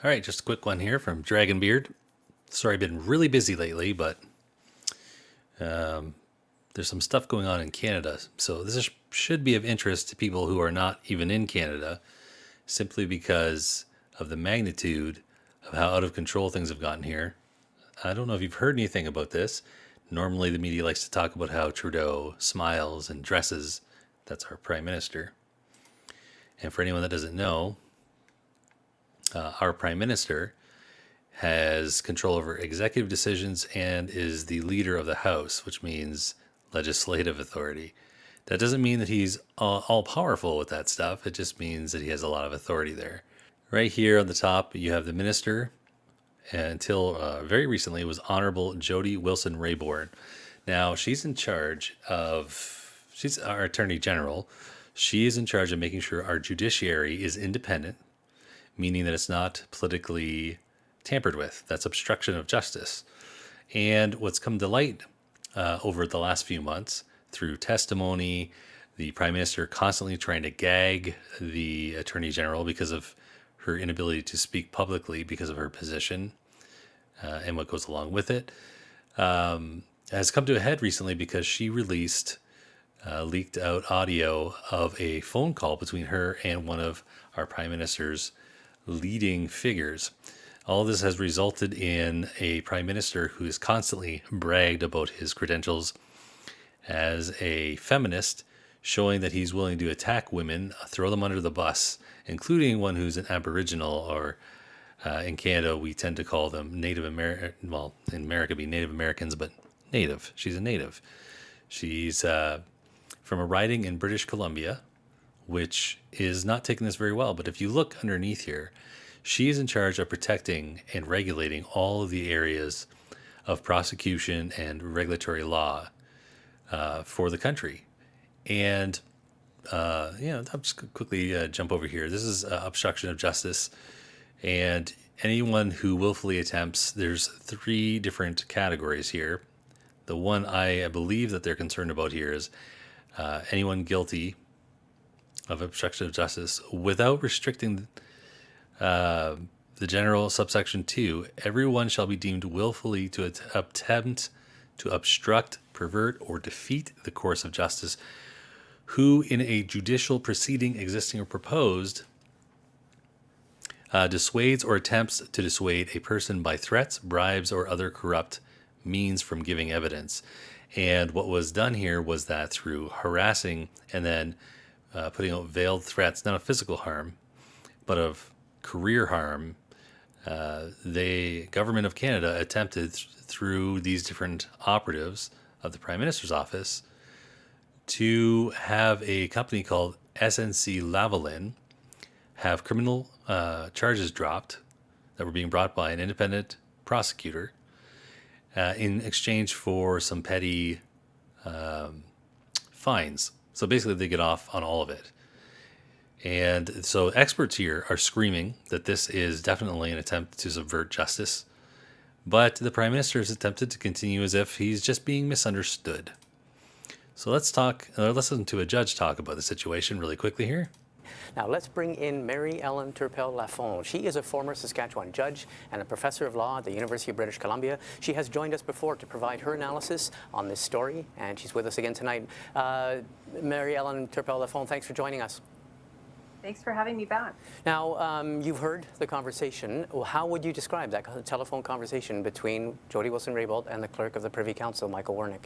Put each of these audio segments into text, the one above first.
All right, just a quick one here from Dragonbeard. Sorry, I've been really busy lately, but there's some stuff going on in Canada. So should be of interest to people who are not even in Canada, simply because of the magnitude of how out of control things have gotten here. I don't know if you've heard anything about this. Normally, the media likes to talk about how Trudeau smiles and dresses. That's our prime minister. And for anyone that doesn't know, our prime minister has control over executive decisions and is the leader of the House, which means legislative authority. That doesn't mean that he's all powerful with that stuff. It just means that he has a lot of authority there. Right here on the top, you have the minister. Until very recently, it was Honorable Jody Wilson-Raybould. Now, she's our Attorney General. She is in charge of making sure our judiciary is independent, meaning that it's not politically tampered with. That's obstruction of justice. And what's come to light over the last few months through testimony, the Prime Minister constantly trying to gag the Attorney General because of her inability to speak publicly because of her position and what goes along with it, has come to a head recently because she released leaked out audio of a phone call between her and one of our Prime Minister's leading figures. All this has resulted in a Prime Minister who has constantly bragged about his credentials as a feminist, showing that he's willing to attack women, throw them under the bus, including one who's an Aboriginal, or in Canada we tend to call them Native American. Well, in America it'd be Native Americans, but Native. She's a Native. She's from a riding in British Columbia, which is not taking this very well. But if you look underneath here, she is in charge of protecting and regulating all of the areas of prosecution and regulatory law for the country. And, I'll just quickly jump over here. This is obstruction of justice. And anyone who willfully attempts, there's 3 different categories here. The one I believe that they're concerned about here is anyone guilty of obstruction of justice without restricting the general subsection 2. Everyone shall be deemed willfully to attempt to obstruct, pervert, or defeat the course of justice, who in a judicial proceeding existing or proposed dissuades or attempts to dissuade a person by threats, bribes, or other corrupt means from giving evidence. And what was done here was that through harassing and then putting out veiled threats, not of physical harm, but of career harm, the government of Canada attempted through these different operatives of the Prime Minister's office to have a company called SNC Lavalin have criminal charges dropped that were being brought by an independent prosecutor in exchange for some petty fines. So basically they get off on all of it. And so experts here are screaming that this is definitely an attempt to subvert justice. But the Prime Minister has attempted to continue as if he's just being misunderstood. So let's listen to a judge talk about the situation really quickly here. Now let's bring in Mary Ellen Turpel-Lafont. She is a former Saskatchewan judge and a professor of law at the University of British Columbia. She has joined us before to provide her analysis on this story, and she's with us again tonight. Mary Ellen Turpel-Lafont, thanks for joining us. Thanks for having me back. Now, you've heard the conversation. How would you describe that telephone conversation between Jody Wilson-Raybould and the clerk of the Privy Council, Michael Wernick?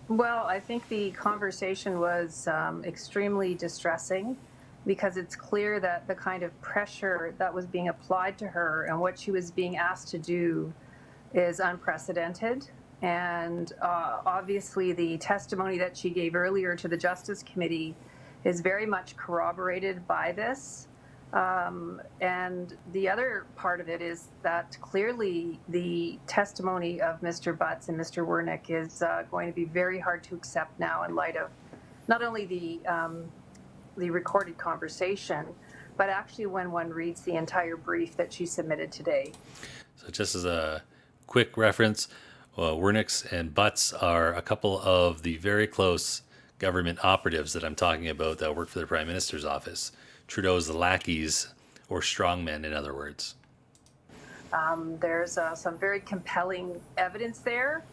Well, I think the conversation was extremely distressing, because it's clear that the kind of pressure that was being applied to her and what she was being asked to do is unprecedented. And obviously the testimony that she gave earlier to the Justice Committee is very much corroborated by this. And the other part of it is that clearly the testimony of Mr. Butts and Mr. Wernick is going to be very hard to accept now in light of not only the recorded conversation, but actually when one reads the entire brief that she submitted today. So just as a quick reference, Wernicks and Butts are a couple of the very close government operatives that I'm talking about that work for the Prime Minister's office. Trudeau's lackeys, or strongmen in other words. There's some very compelling evidence there,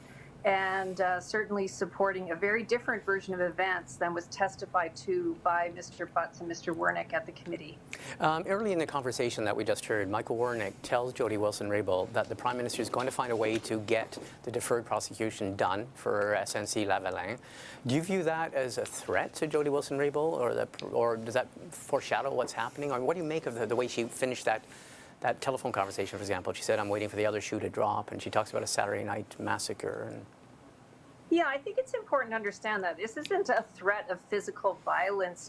and certainly supporting a very different version of events than was testified to by Mr. Butts and Mr. Wernick at the committee. Early in the conversation that we just heard, Michael Wernick tells Jody Wilson-Raybould that the Prime Minister is going to find a way to get the deferred prosecution done for SNC Lavalin. Do you view that as a threat to Jody Wilson-Raybould, or does that foreshadow what's happening? Or what do you make of the way she finished that telephone conversation, for example? She said, "I'm waiting for the other shoe to drop," and she talks about a Saturday night massacre. Yeah, I think it's important to understand that this isn't a threat of physical violence.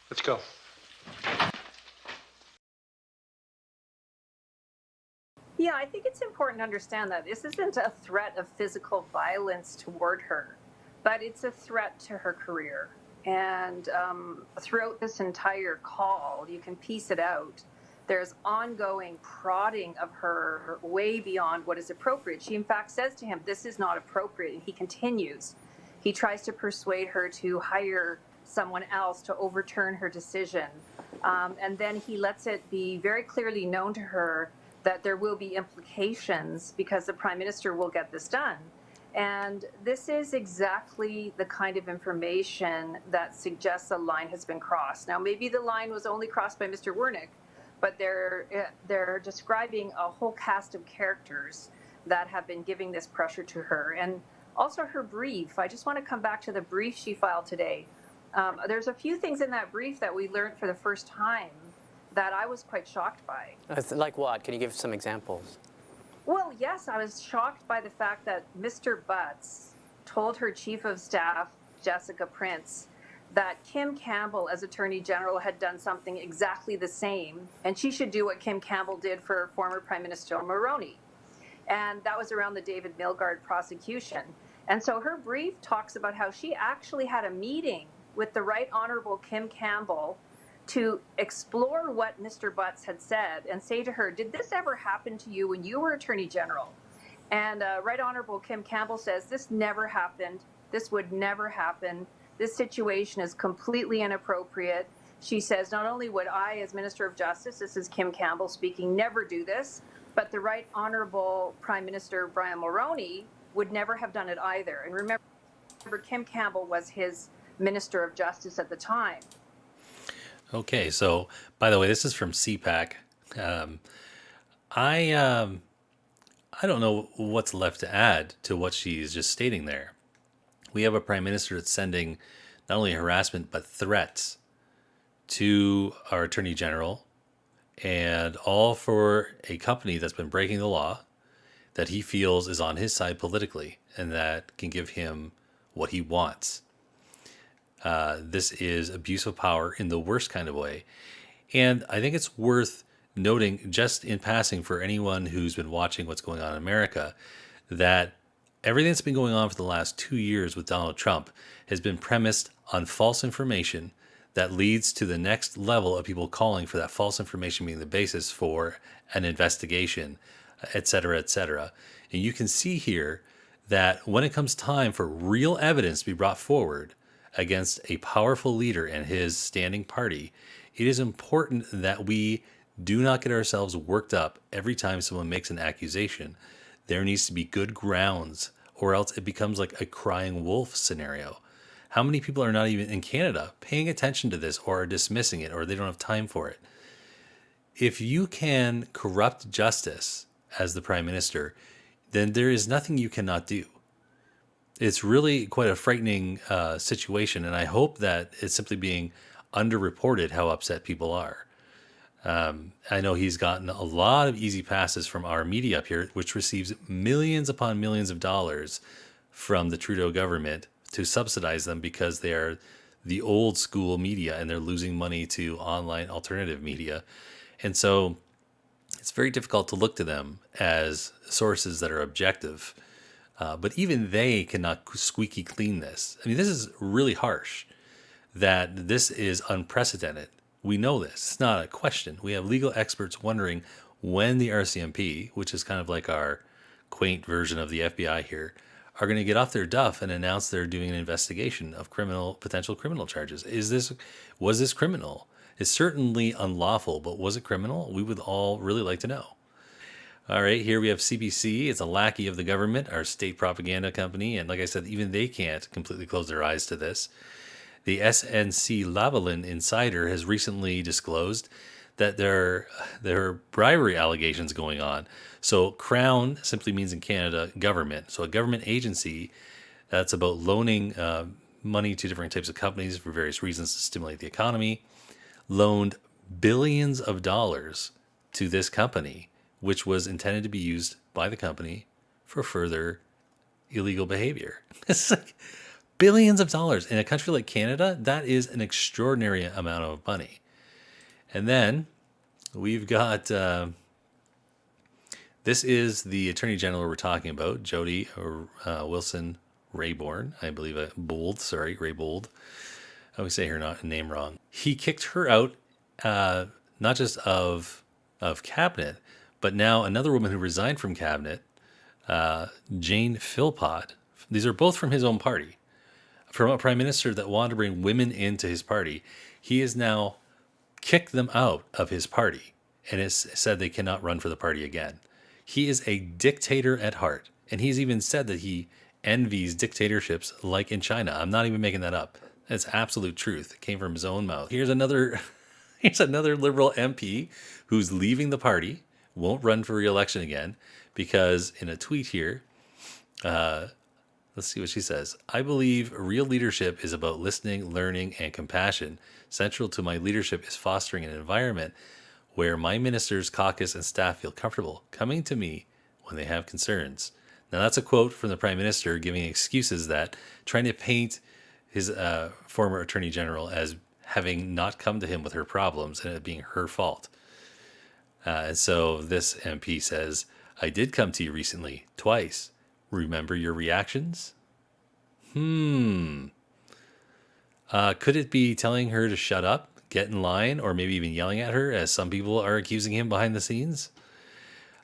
Let's go. Yeah, I think it's important to understand that this isn't a threat of physical violence toward her, but it's a threat to her career. And throughout this entire call, you can piece it out. There's ongoing prodding of her way beyond what is appropriate. She, in fact, says to him, "This is not appropriate," and he continues. He tries to persuade her to hire someone else to overturn her decision. And then he lets it be very clearly known to her that there will be implications because the Prime Minister will get this done. And this is exactly the kind of information that suggests a line has been crossed. Now, maybe the line was only crossed by Mr. Wernick, but they're describing a whole cast of characters that have been giving this pressure to her. And also her brief. I just want to come back to the brief she filed today. There's a few things in that brief that we learned for the first time that I was quite shocked by. Like what? Can you give some examples? Well, yes, I was shocked by the fact that Mr. Butts told her Chief of Staff, Jessica Prince, that Kim Campbell, as Attorney General, had done something exactly the same, and she should do what Kim Campbell did for former Prime Minister Mulroney. And that was around the David Milgaard prosecution. And so her brief talks about how she actually had a meeting with the Right Honourable Kim Campbell to explore what Mr. Butts had said and say to her, "Did this ever happen to you when you were Attorney General?" And Right Honourable Kim Campbell says, "This never happened. This would never happen. This situation is completely inappropriate." She says, "Not only would I, as Minister of Justice," this is Kim Campbell speaking, "never do this, but the Right Honourable Prime Minister Brian Mulroney would never have done it either." And remember, Kim Campbell was his Minister of Justice at the time. Okay, so by the way, this is from CPAC. I don't know what's left to add to what she's just stating there. We have a prime minister that's sending not only harassment but threats to our attorney general, and all for a company that's been breaking the law that he feels is on his side politically and that can give him what he wants. This is abuse of power in the worst kind of way. And I think it's worth noting, just in passing for anyone who's been watching what's going on in America, that everything that's been going on for the last 2 years with Donald Trump has been premised on false information that leads to the next level of people calling for that false information being the basis for an investigation, et cetera, et cetera. And you can see here that when it comes time for real evidence to be brought forward against a powerful leader and his standing party, it is important that we do not get ourselves worked up every time someone makes an accusation. There needs to be good grounds, or else it becomes like a crying wolf scenario. How many people are not even in Canada paying attention to this, or are dismissing it, or they don't have time for it? if you can corrupt justice as the prime minister, then there is nothing you cannot do. It's really quite a frightening situation, and I hope that it's simply being underreported how upset people are. I know he's gotten a lot of easy passes from our media up here, which receives millions upon millions of dollars from the Trudeau government to subsidize them because they are the old school media and they're losing money to online alternative media. And so it's very difficult to look to them as sources that are objective. But even they cannot squeaky clean this. I mean, this is really harsh, that this is unprecedented. We know this. It's not a question. We have legal experts wondering when the RCMP, which is kind of like our quaint version of the FBI here, are going to get off their duff and announce they're doing an investigation of potential criminal charges. Was this criminal? It's certainly unlawful, but was it criminal? We would all really like to know. All right, here we have CBC. It's a lackey of the government, our state propaganda company. And like I said, even they can't completely close their eyes to this. The SNC Lavalin insider has recently disclosed that there are bribery allegations going on. So Crown simply means in Canada government. So a government agency that's about loaning money to different types of companies for various reasons to stimulate the economy, loaned billions of dollars to this company, which was intended to be used by the company for further illegal behavior. It's like billions of dollars in a country like Canada. That is an extraordinary amount of money. And then we've got, this is the Attorney General we're talking about, Jody Wilson-Raybould, I believe, Raybould. I always say her name wrong. He kicked her out, not just of cabinet, but now another woman who resigned from cabinet, Jane Philpott. These are both from his own party. From a prime minister that wanted to bring women into his party, he has now kicked them out of his party and has said they cannot run for the party again. He is a dictator at heart, and he's even said that he envies dictatorships like in China. I'm not even making that up. That's absolute truth. It came from his own mouth. Here's another liberal MP who's leaving the party, won't run for re-election again, because in a tweet here, let's see what she says. I believe real leadership is about listening, learning, and compassion. Central to my leadership is fostering an environment where my ministers, caucus, and staff feel comfortable coming to me when they have concerns. Now, that's a quote from the Prime Minister giving excuses that trying to paint his former Attorney General as having not come to him with her problems and it being her fault. And so this MP says, I did come to you recently, twice. Remember your reactions? Could it be telling her to shut up, get in line, or maybe even yelling at her, as some people are accusing him behind the scenes?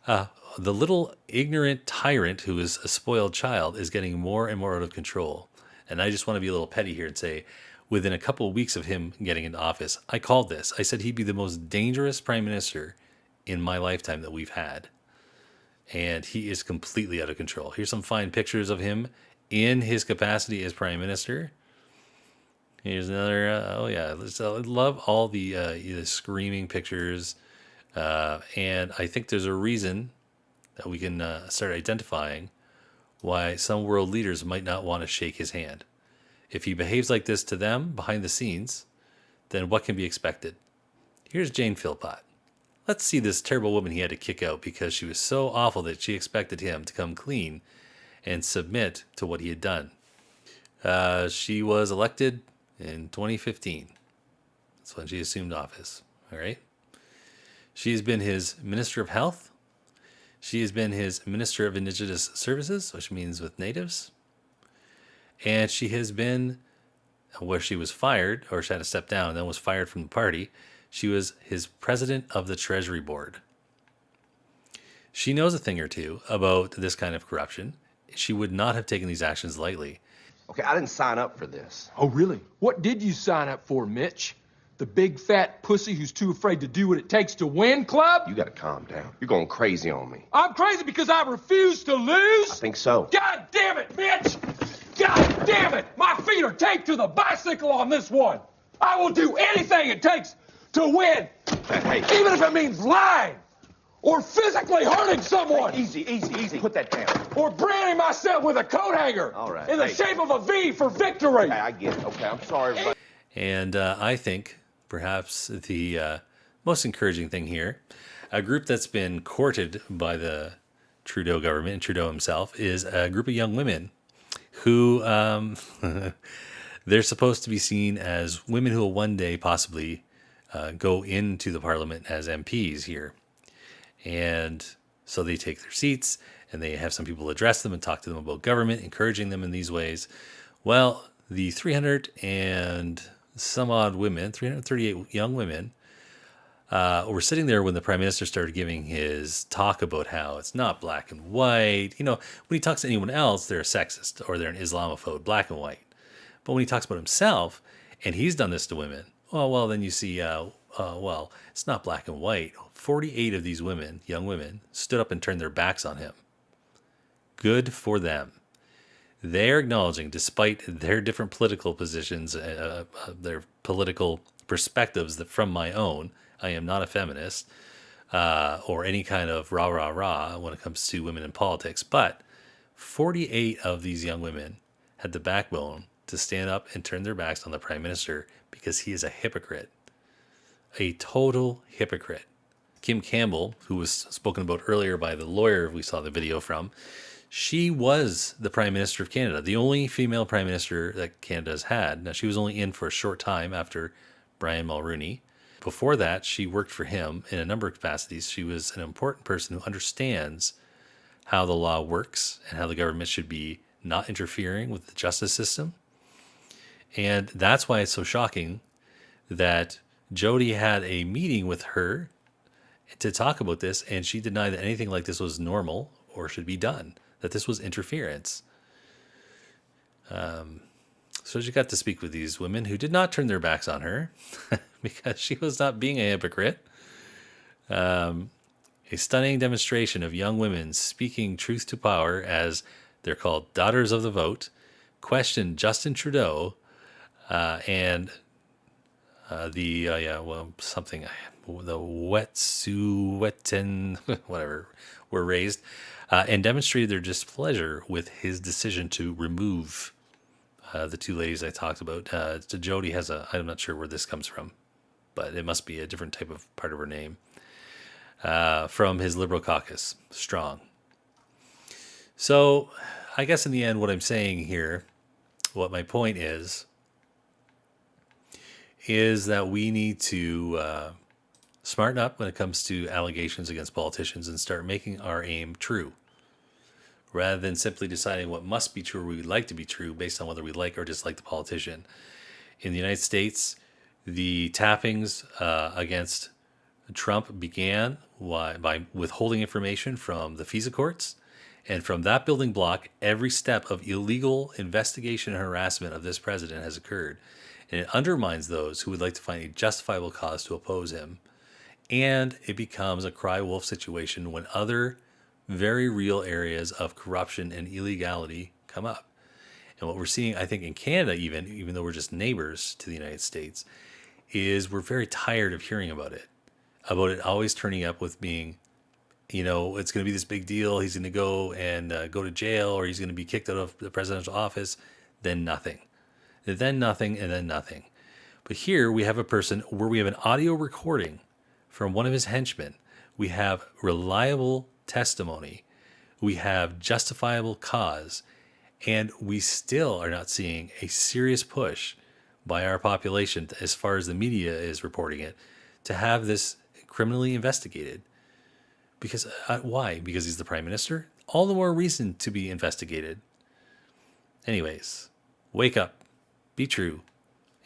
The little ignorant tyrant who is a spoiled child is getting more and more out of control. And I just want to be a little petty here and say, within a couple of weeks of him getting into office, I called this. I said he'd be the most dangerous prime minister in my lifetime that we've had. And he is completely out of control. Here's some fine pictures of him in his capacity as prime minister. Here's another, I love all the screaming pictures. And I think there's a reason that we can start identifying why some world leaders might not want to shake his hand. If he behaves like this to them behind the scenes, then what can be expected? Here's Jane Philpott. Let's see this terrible woman he had to kick out because she was so awful that she expected him to come clean and submit to what he had done. She was elected in 2015. That's when she assumed office. All right. She has been his Minister of Health. She has been his Minister of Indigenous Services, which means with natives. And she has been, where she was fired, or she had to step down and then was fired from the party, she was his president of the Treasury Board. She knows a thing or two about this kind of corruption. She would not have taken these actions lightly. Okay, I didn't sign up for this. Oh, really? What did you sign up for, Mitch? The big fat pussy who's too afraid to do what it takes to win club? You gotta calm down. You're going crazy on me. I'm crazy because I refuse to lose? I think so. God damn it, Mitch! God damn it! My feet are taped to the bicycle on this one! I will do anything it takes to win Hey, Even if it means lying or physically hurting someone. easy. Put that down. Or branding myself with a coat hanger. All right. In the Hey. shape of a V for victory. Okay, I get it. Okay, I'm sorry, everybody. And I think perhaps the most encouraging thing here, a group that's been courted by the Trudeau government and Trudeau himself, is a group of young women who they're supposed to be seen as women who will one day possibly go into the parliament as MPs here. And so they take their seats and they have some people address them and talk to them about government, encouraging them in these ways. Well, the 300 and some odd women, 338 young women, were sitting there when the Prime Minister started giving his talk about how it's not black and white. You know, when he talks to anyone else, they're a sexist or they're an Islamophobe, black and white. But when he talks about himself, and he's done this to women, well, then you see, well, it's not black and white. 48 of these women, young women, stood up and turned their backs on him. Good for them. They're acknowledging, despite their different political positions, their political perspectives, that from my own, I am not a feminist or any kind of rah when it comes to women in politics. But 48 of these young women had the backbone to stand up and turn their backs on the Prime Minister because he is a hypocrite, a total hypocrite. Kim Campbell, who was spoken about earlier by the lawyer we saw the video from, she was the Prime Minister of Canada, the only female Prime Minister that Canada's had. Now, she was only in for a short time after Brian Mulroney. Before that, she worked for him in a number of capacities. She was an important person who understands how the law works and how the government should be not interfering with the justice system. And that's why it's so shocking that Jody had a meeting with her to talk about this, and she denied that anything like this was normal or should be done, that this was interference. So she got to speak with these women who did not turn their backs on her because she was not being a hypocrite. A stunning demonstration of young women speaking truth to power, as they're called Daughters of the Vote, questioned Justin Trudeau and the Wet'suwet'en, whatever, were raised and demonstrated their displeasure with his decision to remove the two ladies I talked about. Jody has I'm not sure where this comes from, but it must be a different type of part of her name, from his Liberal caucus. Strong. So I guess in the end, what I'm saying here, what my point is that we need to smarten up when it comes to allegations against politicians and start making our aim true, rather than simply deciding what must be true or we would like to be true based on whether we like or dislike the politician. In the United States, the tappings against Trump began by withholding information from the FISA courts. And from that building block, every step of illegal investigation and harassment of this president has occurred. And it undermines those who would like to find a justifiable cause to oppose him. And it becomes a cry wolf situation when other very real areas of corruption and illegality come up. And what we're seeing, I think, in Canada, even though we're just neighbors to the United States, is we're very tired of hearing about it always turning up with being, it's going to be this big deal. He's going to go and go to jail, or he's going to be kicked out of the presidential office. Then nothing. Then nothing, and then nothing. But here we have a person where we have an audio recording from one of his henchmen. We have reliable testimony. We have justifiable cause. And we still are not seeing a serious push by our population, as far as the media is reporting it, to have this criminally investigated. Because why? Because he's the Prime Minister? All the more reason to be investigated. Anyways, wake up. Be true.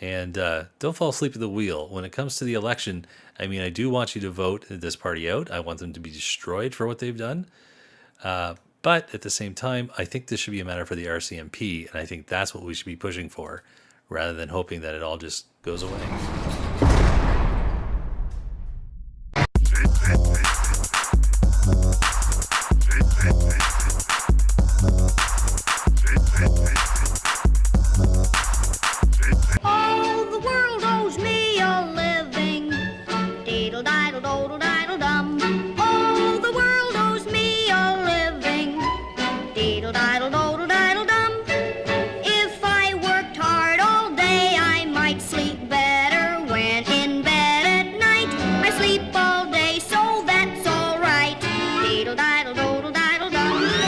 And don't fall asleep at the wheel. When it comes to the election, I do want you to vote this party out. I want them to be destroyed for what they've done. But at the same time, I think this should be a matter for the RCMP. And I think that's what we should be pushing for, rather than hoping that it all just goes away. All the world owes me a living. Deedle-da. Yodel-diddle-dum.